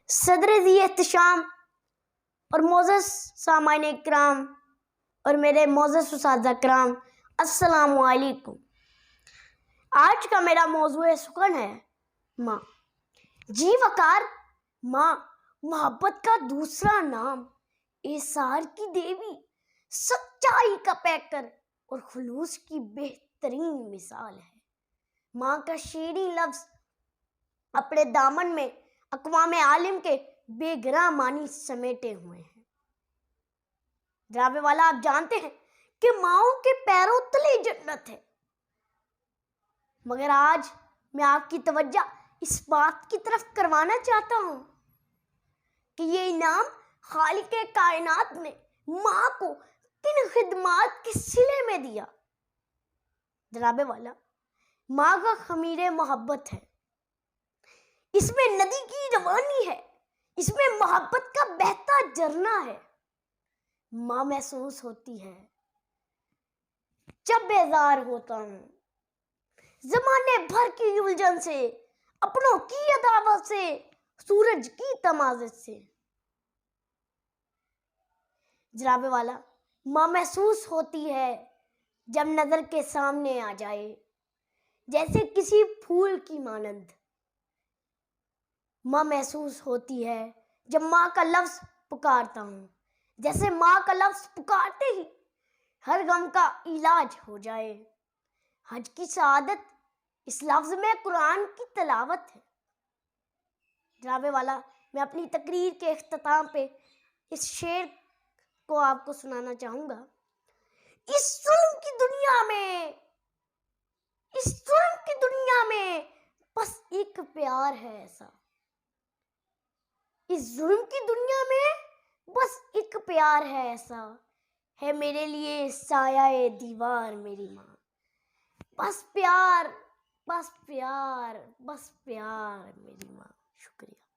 صدر ذی احتشام اور معزز سامعین کرام اور میرے معزز اساتذہ کرام، السلام علیکم۔ آج کا میرا موضوع سخن ہے ماں۔ جی وقار، ماں محبت کا دوسرا نام، ایثار کی دیوی، سچائی کا پیکر اور خلوص کی بہترین مثال ہے۔ ماں کا شیریں لفظ اپنے دامن میں اقوام عالم کے بے گراں معنی سمیٹے ہوئے ہیں۔ جناب والا، آپ جانتے ہیں کہ ماؤں کے پیروں تلے جنت ہے، مگر آج میں آپ کی توجہ اس بات کی طرف کروانا چاہتا ہوں کہ یہ انعام خالق کائنات نے ماں کو کن خدمات کے صلے میں دیا۔ جناب والا، ماں کا خمیر محبت ہے، اس میں ندی کی روانی ہے، اس میں محبت کا بہتا جھرنا ہے۔ ماں محسوس ہوتی ہے جب بیزار ہوتا ہوں، زمانے بھر کی الجھن سے، اپنوں کی عداوت سے، سورج کی تمازت سے۔ جناب والا، ماں محسوس ہوتی ہے جب نظر کے سامنے آ جائے، جیسے کسی پھول کی مانند۔ ماں محسوس ہوتی ہے جب ماں کا لفظ پکارتا ہوں، جیسے ماں کا لفظ پکارتے ہی ہر غم کا علاج ہو جائے۔ حج کی سعادت اس لفظ میں قرآن کی تلاوت ہے۔ جناب والا، میں اپنی تقریر کے اختتام پہ اس شعر کو آپ کو سنانا چاہوں گا۔ اس ظلم کی دنیا میں، اس ظلم کی دنیا میں بس ایک پیار ہے ایسا، اس ظلم کی دنیا میں بس ایک پیار ہے ایسا، ہے میرے لیے سایہ دیوار میری ماں۔ بس پیار، بس پیار، بس پیار میری ماں۔ شکریہ۔